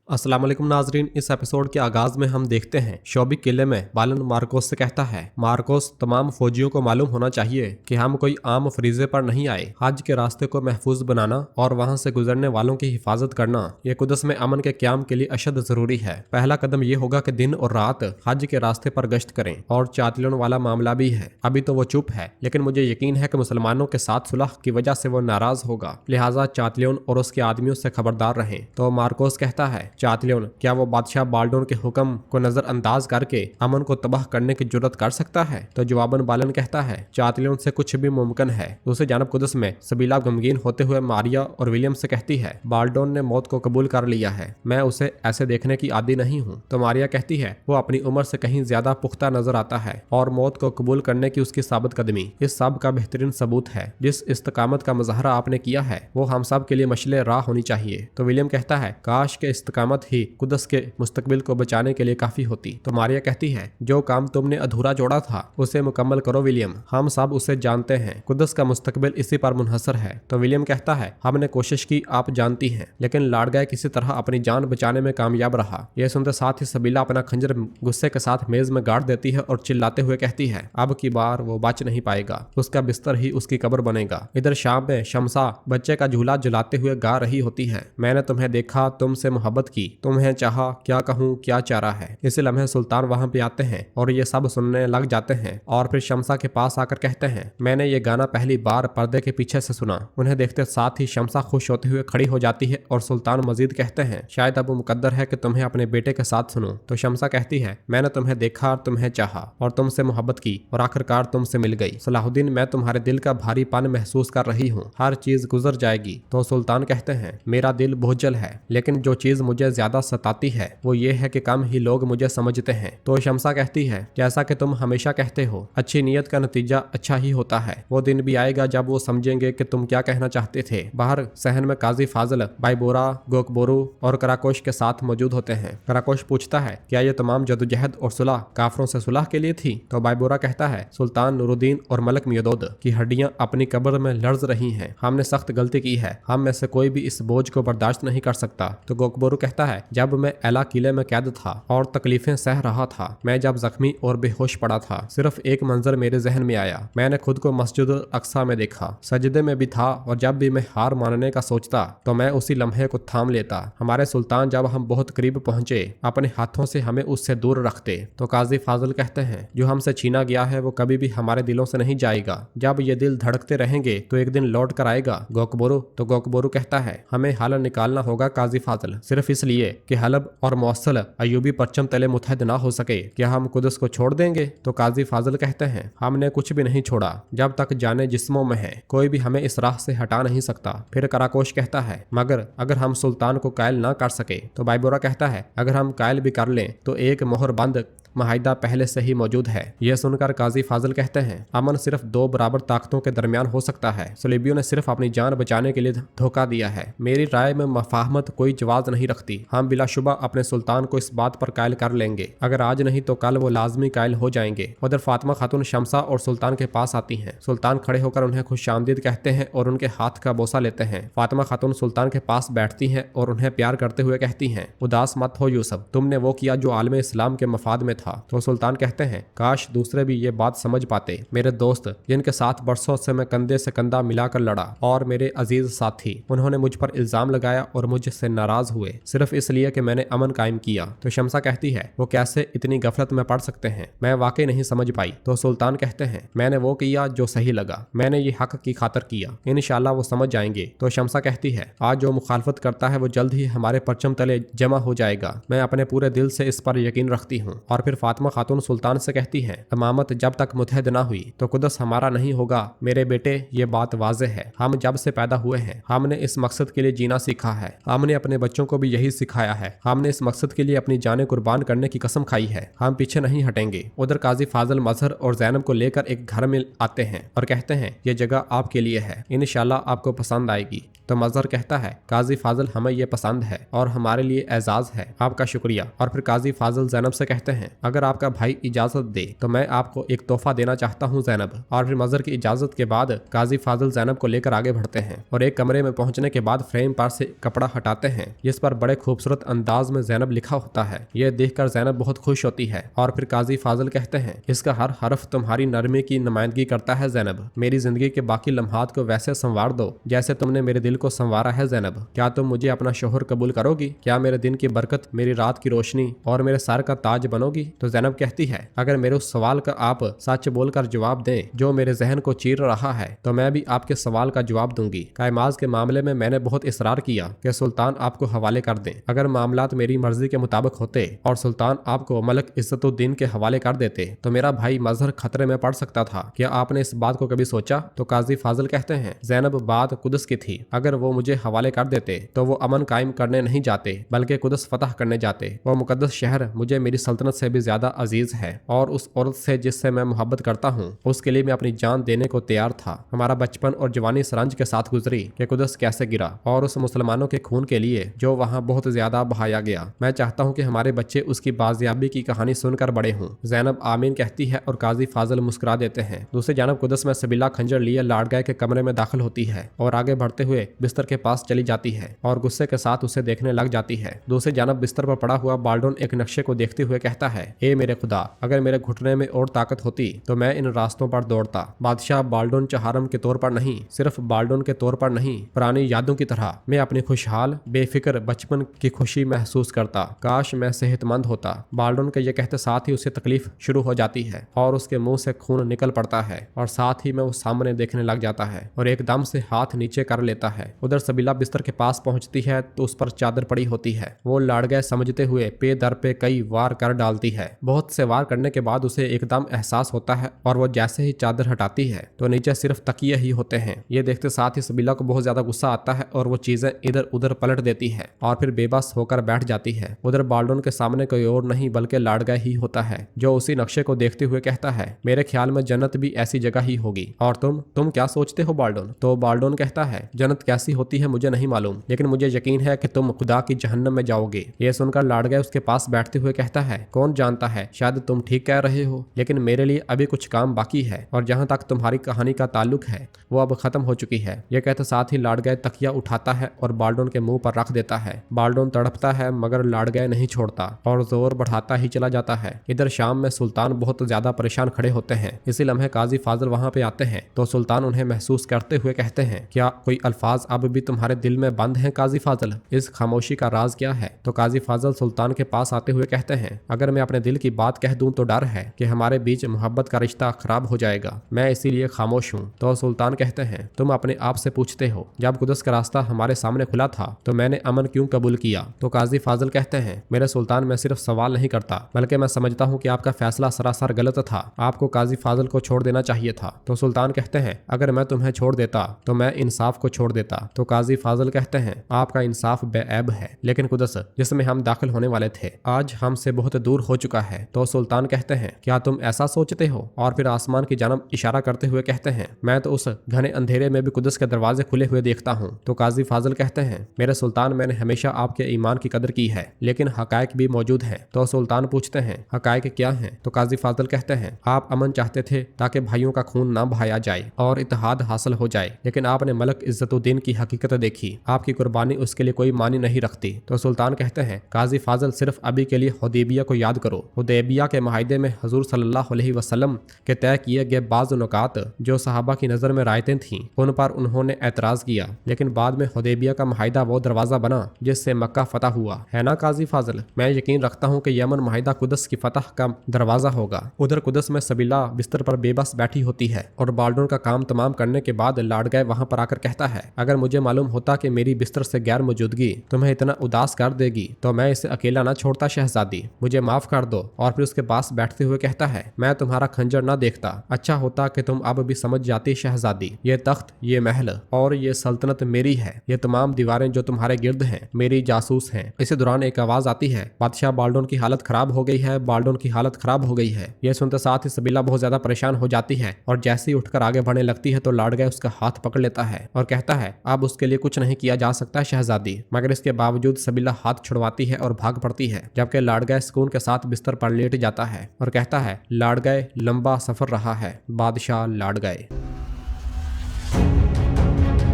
अस्सलाम वालेकुम नाजरीन। इस एपिसोड के आगाज में हम देखते हैं शोबी किले में बालन मार्कोस से कहता है, मार्कोस तमाम फौजियों को मालूम होना चाहिए कि हम कोई आम फरीजे पर नहीं आए। हज के रास्ते को महफूज बनाना और वहां से गुजरने वालों की हिफाजत करना ये कुदस में अमन के क्याम के लिए अशद जरूरी है। पहला कदम ये होगा कि दिन और रात हज के रास्ते पर गश्त करें। और चातिलों वाला मामला भी है, अभी तो वो चुप है, लेकिन मुझे यकीन है कि मुसलमानों के साथ सुलह की वजह से वो नाराज होगा, लिहाजा चातिलों और उसके आदमियों से खबरदार रहें। तो मार्कोस कहता है, चातिलोन, क्या वो बादशाह बाल्डोन के हुक्म को नजरअंदाज करके अमन को तबाह करने की जुर्रत कर सकता है? तो जवाबन बालन कहता है, चातिलोन से कुछ भी मुमकिन है। दूसरी जानब कुदस में सबीला गमगीन होते हुए मारिया और विलियम से कहती है, बाल्डोन ने मौत को कबूल कर लिया है, मैं उसे ऐसे देखने की आदी नहीं हूँ। तो मारिया कहती है, वो अपनी उम्र से कहीं ज्यादा पुख्ता नजर आता है और मौत को कबूल करने की उसकी साबित कदमी इस सब का बेहतरीन सबूत है। जिस इस्तकामत का मुजाहरा आपने किया है वो हम सब के लिए मशले राह होनी चाहिए। तो विलियम कहता है, काश के इस्तकामत ही कुदस के मुस्तकबिल को बचाने के लिए काफी होती। तो मारिया कहती है, जो काम तुमने अधूरा जोड़ा था उसे मुकम्मल करो विलियम, हम सब उसे जानते हैं, कुदस का मुस्तकबिल इसी पर मुनहसर है। तो विलियम कहता है, हमने कोशिश की, आप जानती हैं, लेकिन लाड़गाय किसी तरह अपनी जान बचाने में कामयाब रहा। यह सुनते साथ ही सबीला अपना खंजर गुस्से के साथ मेज में गाड़ देती है और चिल्लाते हुए कहती है, अब की बार वो बच नहीं पाएगा, उसका बिस्तर ही उसकी कब्र बनेगा। इधर शाम में शमसा बच्चे का झूला जलाते हुए गा रही होती है, मैंने तुम्हें देखा, तुमसे मोहब्बत की, तुम्हें चाहा, क्या कहूँ क्या चारा है। इसी लम्हे सुल्तान वहां पे आते हैं और ये सब सुनने लग जाते हैं और फिर शमसा के पास आकर कहते हैं, मैंने ये गाना पहली बार पर्दे के पीछे से सुना। उन्हें देखते साथ ही शमसा खुश होते हुए खड़ी हो जाती है और सुल्तान मजीद कहते हैं, शायद अब वो मुकद्दर है कि तुम्हें अपने बेटे के साथ सुनो। तो शमसा कहती है, मैंने तुम्हें देखा और तुम्हें चाहा और तुमसे मोहब्बत की और आखिरकार तुमसे मिल गई। सलाहुद्दीन, मैं तुम्हारे दिल का भारीपन महसूस कर रही हूँ, हर चीज गुजर जाएगी। तो सुल्तान कहते हैं, मेरा दिल बोझल है, लेकिन जो चीज मुझे ज्यादा सताती है वो ये है कि कम ही लोग मुझे समझते हैं। तो शमसा कहती है, जैसा कि तुम हमेशा कहते हो, अच्छी नीयत का नतीजा अच्छा ही होता है। वो दिन भी आएगा जब वो समझेंगे कि तुम क्या कहना चाहते थे। बाहर सहन में काजी फाजल, बाइबोरा, गोकबोरू और कराकोश के साथ मौजूद होते हैं। कराकोश पूछता है, क्या ये तमाम जदोजहद और सुलह काफरों से सुलह के लिए थी? तो बाइबोरा कहता है, सुल्तान नूरुद्दीन और मलक मियदोद की हड्डियां अपनी कब्र में लर्ज रही हैं, हमने सख्त गलती की है, हम में से कोई भी इस बोझ को बर्दाश्त नहीं कर सकता। तो गोकबोरू कहता है, जब मैं एला किले में कैद था और तकलीफें सह रहा था, मैं जब जख्मी और बेहोश पड़ा था, सिर्फ एक मंजर मेरे जहन में आया, मैंने खुद को मस्जिद अक्सा में देखा, सजदे में भी था और जब भी मैं हार मानने का सोचता तो मैं उसी लम्हे को थाम लेता। हमारे सुल्तान जब हम बहुत करीब पहुंचे अपने हाथों से हमें उससे दूर रखते। तो काजी फाजिल कहते हैं, जो हमसे छीना गया है वो कभी भी हमारे दिलों से नहीं जाएगा, जब ये दिल धड़कते रहेंगे तो एक दिन लौट कर आएगा गोकबोरू। तो गोकबोरू कहता है, हमें हल निकालना होगा काजी फाजिल, सिर्फ इसलिए कि हलब और मौसल अयूबी परचम तले मुतहद ना हो सके, क्या हम कुदस को छोड़ देंगे? तो काजी फाजिल कहते हैं, हमने कुछ भी नहीं छोड़ा, जब तक जाने जिस्मों में है कोई भी हमें इस राह से हटा नहीं सकता। फिर कराकोश कहता है, मगर अगर हम सुल्तान को कायल ना कर सके? तो बाइबोरा कहता है, अगर हम कायल भी कर लें तो एक मोहर बंद माहिदा पहले से ही मौजूद है। यह सुनकर काजी फाजिल कहते हैं, अमन सिर्फ दो बराबर ताकतों के दरमियान हो सकता है, सलीबियों ने सिर्फ अपनी जान बचाने के लिए धोखा दिया है। मेरी राय में मफाहमत कोई जवाब नहीं रखती, हम बिलाशुबा अपने सुल्तान को इस बात पर कायल कर लेंगे, अगर आज नहीं तो कल वो लाजमी कायल हो जाएंगे। उधर फातिमा खातून शमसा और सुल्तान के पास आती हैं। सुल्तान खड़े होकर उन्हें खुशामदीद कहते हैं और उनके हाथ का बोसा लेते हैं। फातिमा खातून सुल्तान के पास बैठती हैं और उन्हें प्यार करते हुए कहती हैं, उदास मत हो यूसुफ, तुमने वो किया जो आलम इस्लाम के मफाद में था। तो सुल्तान कहते हैं, काश दूसरे भी ये बात समझ पाते, मेरे दोस्त जिनके साथ बरसों से मैं कंधे से कंधा मिलाकर लड़ा, और मेरे अजीज साथी, उन्होंने मुझ पर इल्जाम लगाया और मुझसे नाराज हुए सिर्फ इसलिए कि मैंने अमन कायम किया। तो शमसा कहती है, वो कैसे इतनी गफलत में पड़ सकते हैं, मैं वाकई नहीं समझ पाई। तो सुल्तान कहते हैं, मैंने वो किया जो सही लगा, मैंने ये हक की खातर किया, इंशाल्लाह वो समझ जाएंगे। तो शमसा कहती है, आज जो मुखालफत करता है वो जल्द ही हमारे परचम तले जमा हो जाएगा, मैं अपने पूरे दिल से इस पर यकीन रखती हूँ। और फिर फातिमा खातून सुल्तान से कहती है, इमामत जब तक मुतहद ना हुई तो कुदस हमारा नहीं होगा। मेरे बेटे, ये बात वाज़ेह है, हम जब से पैदा हुए हैं हमने इस मकसद के लिए जीना सीखा है, हमने अपने बच्चों को भी यही सिखाया है, हमने इस मकसद के लिए अपनी जानें कुर्बान करने की कसम खाई है, हम पीछे नहीं हटेंगे। उधर काजी फाजिल मजहर और जैनब को लेकर एक घर में आते हैं और कहते हैं, ये जगह आपके लिए है, इंशाल्लाह आपको पसंद आएगी। तो मजहर कहता है काजी फाजिल हमें ये पसंद है और हमारे लिए एजाज है, आपका शुक्रिया। और फिर काजी फाजिल ज़ैनब से कहते हैं अगर आपका भाई इजाजत दे तो मैं आपको एक तोहफा देना चाहता हूँ ज़ैनब। और फिर मजहर की इजाजत के बाद काजी फाजिल ज़ैनब को लेकर आगे बढ़ते हैं और एक कमरे में पहुंचने के बाद फ्रेम पर से कपड़ा हटाते हैं जिस पर बड़े खूबसूरत अंदाज में ज़ैनब लिखा होता है। यह देखकर ज़ैनब बहुत खुश होती है और फिर काजी फाजिल कहते हैं इसका हर हरफ तुम्हारी नरमी की नुमाइंदगी करता है ज़ैनब। मेरी जिंदगी के बाकी लम्हात को वैसे संवार दो जैसे तुमने मेरे दिल को संवारा है ज़ैनब। क्या तुम मुझे अपना शोहर कबूल करोगी? क्या मेरे दिन की बरकत, मेरी रात की रोशनी और मेरे सर का ताज बनोगी? तो ज़ैनब कहती है अगर मेरे उस सवाल का आप सच बोलकर जवाब दें जो मेरे जहन को चीर रहा है तो मैं भी आपके सवाल का जवाब दूंगी। कायमाज के मामले में मैंने बहुत इसरार किया कि सुल्तान आपको हवाले कर दें। अगर मामलात मेरी मर्जी के मुताबिक होते और सुल्तान आपको मलक इज्जतुद्दीन के हवाले कर देते तो मेरा भाई मजहर खतरे में पड़ सकता था। क्या आपने इस बात को कभी सोचा? तो काजी फाजिल कहते हैं ज़ैनब बात कुदस की थी। अगर वो मुझे हवाले कर देते तो वो अमन कायम करने नहीं जाते बल्कि कुदस फतह करने जाते। वो मुकद्दस शहर मुझे मेरी सल्तनत से भी ज्यादा अजीज है और उस औरत से जिससे मैं मोहब्बत करता हूँ उसके लिए मैं अपनी जान देने को तैयार था। हमारा बचपन और जवानी सरंज के साथ गुजरी कि कुदस कैसे गिरा और उस मुसलमानों के खून के लिए जो वहाँ बहुत ज्यादा बहाया गया। मैं चाहता हूँ कि हमारे बच्चे उसकी बाजियाबी की कहानी सुनकर बड़े हों। ज़ैनब आमीन कहती है और काजी फाजिल मुस्कुरा देते हैं। दूसरी जानब कुदस में सबीला खंजर लिए लाड़गाय के कमरे में दाखिल होती है और आगे बढ़ते हुए बिस्तर के पास चली जाती है और गुस्से के साथ उसे देखने लग जाती है। दूसरी जानब बिस्तर पर पड़ा हुआ बाल्डोन एक नक्शे को देखते हुए कहता है ए मेरे खुदा, अगर मेरे घुटने में और ताकत होती तो मैं इन रास्तों पर दौड़ता। बादशाह बाल्डोन चहारम के तौर पर नहीं, सिर्फ बाल्डोन के तौर पर नहीं, पुरानी यादों की तरह मैं अपनी खुशहाल बेफिक्र बचपन की खुशी महसूस करता। काश मैं सेहतमंद होता। बाल्डोन के ये कहते साथ ही उसे तकलीफ शुरू हो जाती है और उसके मुंह से खून निकल पड़ता है और साथ ही में वो सामने देखने लग जाता है और एकदम से हाथ नीचे कर लेता है। उधर सबीला बिस्तर के पास पहुंचती है तो उस पर चादर पड़ी होती है। वो लाड़गए समझते हुए पे दर पे कई वार कर डालती है। बहुत से वार करने के बाद उसे एकदम एहसास होता है और वो जैसे ही चादर हटाती है तो नीचे सिर्फ तकिए ही होते हैं। ये देखते साथ ही सबीला को बहुत ज्यादा गुस्सा आता है और वो चीजें इधर उधर पलट देती है और फिर बेबस होकर बैठ जाती है। उधर बाल्डोन के सामने कोई और नहीं बल्कि लाड़गए ही होता है जो उसी नक्शे को देखते हुए कहता है मेरे ख्याल में जन्नत भी ऐसी जगह ही होगी। और तुम क्या सोचते हो बाल्डोन? तो बाल्डोन कहता है जन्नत कैसी होती है मुझे नहीं मालूम, लेकिन मुझे यकीन है कि तुम खुदा की जहन्नम में जाओगे। ये सुनकर लाड़गए उसके पास बैठते हुए कहता है कौन जानता है, शायद तुम ठीक कह रहे हो, लेकिन मेरे लिए अभी कुछ काम बाकी है और जहां तक तुम्हारी कहानी का ताल्लुक है वो अब खत्म हो चुकी है। यह कहते साथ ही लाड़गए तकिया उठाता है और बाल्डोन के मुंह पर रख देता है। बाल्डोन तड़पता है मगर लाड़गए नहीं छोड़ता और जोर बढ़ाता ही चला जाता है। इधर शाम में सुल्तान बहुत ज्यादा परेशान खड़े होते हैं। इसी लम्हे काजी फाजिल वहां पे आते हैं तो सुल्तान उन्हें महसूस करते हुए कहते हैं क्या कोई अल्फाज अब भी तुम्हारे दिल में बंद हैं काजी फाजिल? इस खामोशी का राज क्या है? तो काजी फाजिल सुल्तान के पास आते हुए कहते हैं अगर मैं अपने दिल की बात कह दूं तो डर है कि हमारे बीच मोहब्बत का रिश्ता खराब हो जाएगा, मैं इसीलिए खामोश हूँ। तो सुल्तान कहते हैं तुम अपने आप से पूछते हो जब कुदस का रास्ता हमारे सामने खुला था तो मैंने अमन क्यों कबूल किया? तो काजी फाजिल कहते हैं मेरे सुल्तान मैं सिर्फ सवाल नहीं करता बल्कि मैं समझता हूँ कि आपका फैसला सरासर गलत था, आपको काजी फाजिल को छोड़ देना चाहिए था। तो सुल्तान कहते हैं अगर मैं तुम्हें छोड़ देता तो मैं इंसाफ को छोड़ देता। तो काजी फाजिल कहते हैं आपका इंसाफ बेऐब है, लेकिन कुदस जिसमें हम दाखिल होने वाले थे आज हमसे बहुत दूर हो चुका है। तो सुल्तान कहते हैं क्या तुम ऐसा सोचते हो? और फिर आसमान की जानब इशारा करते हुए कहते हैं मैं तो उस घने अंधेरे में भी कुदस के दरवाजे खुले हुए देखता हूँ। तो काजी फाजिल कहते हैं मेरे सुल्तान मैंने हमेशा आपके ईमान की कदर की है, लेकिन हकायक भी मौजूद है। तो सुल्तान पूछते हैं हकायक क्या है? तो काजी फाजिल कहते हैं आप अमन चाहते थे ताकि भाइयों का खून ना बहाया जाए और इत्तेहाद हासिल हो जाए, लेकिन आपने मलक इज्जतुद्दीन की हकीकत देखी, आपकी कुर्बानी उसके लिए कोई मानी नहीं रखती। तो सुल्तान कहते हैं काजी फाजिल सिर्फ अभी के लिए हुदैबिया को याद करो। हुदैबिया के माहिदे में हजूर सल्लल्लाहु अलैहि वसल्लम के तय किए गए बाज़ नुकात जो सहाबा की नज़र में रायतें थीं उन पर उन्होंने एतराज़ किया, लेकिन बाद में हुदैबिया का माहिदा वो दरवाज़ा बना जिससे मक्का फतह हुआ, है ना काजी फाजिल? मैं यकीन रखता हूँ कि यमन माहिदा कुदस की फतह का दरवाज़ा होगा। उधर कुदस में सबीला बिस्तर पर बेबस बैठी होती है और बाल्डोन का काम तमाम करने के बाद लाड़गए वहां पर आकर कहता है अगर मुझे मालूम होता कि मेरी बिस्तर से गैर मौजूदगी तुम्हें इतना उदास कर देगी तो मैं इसे अकेला ना छोड़ता शहजादी, मुझे माफ कर दो। और फिर उसके पास बैठते हुए कहता है मैं तुम्हारा खंजर ना देखता, अच्छा होता कि तुम अब भी समझ जाती शहजादी, ये तख्त, ये महल और ये सल्तनत मेरी है, ये तमाम दीवारें जो तुम्हारे गिर्द हैं मेरी जासूस हैं। इसी दौरान एक आवाज आती है बादशाह बाल्डोन की हालत खराब हो गई है, बाल्डोन की हालत खराब हो गई है। यह सुनते साथ ही सबीला बहुत ज्यादा परेशान हो जाती है और जैसे ही उठकर आगे बढ़ने लगती है तो लाड़गए उसका हाथ पकड़ लेता है और कहता है अब उसके लिए कुछ नहीं किया जा सकता है शहजादी। मगर इसके बावजूद सबीला हाथ छुड़वाती है और भाग पड़ती है, जबकि लाडगय सुकून के साथ बिस्तर पर लेट जाता है और कहता है, लाडगय लंबा सफर रहा है, बादशाह लाडगय।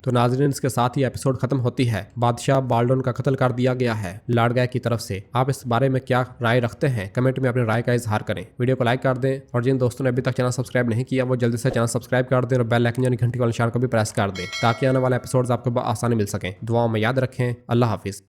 तो नाज़रीन, इसके साथ ही एपिसोड खत्म होती है। बादशाह बाल्डोन का कत्ल कर दिया गया है लाडगय की तरफ से। आप इस बारे में क्या राय रखते हैं? कमेंट में अपनी राय का इजहार करें। वीडियो को लाइक कर दें और जिन दोस्तों ने अभी तक चैनल सब्सक्राइब नहीं किया वो जल्दी से चैनल सब्सक्राइब कर दें और बेल आइकन यानी घंटी वाले निशान को भी प्रेस कर दें ताकि आने वाले एपिसोड्स आपको आसानी मिल सकें। दुआओं में याद रखें। अल्लाह हाफिज।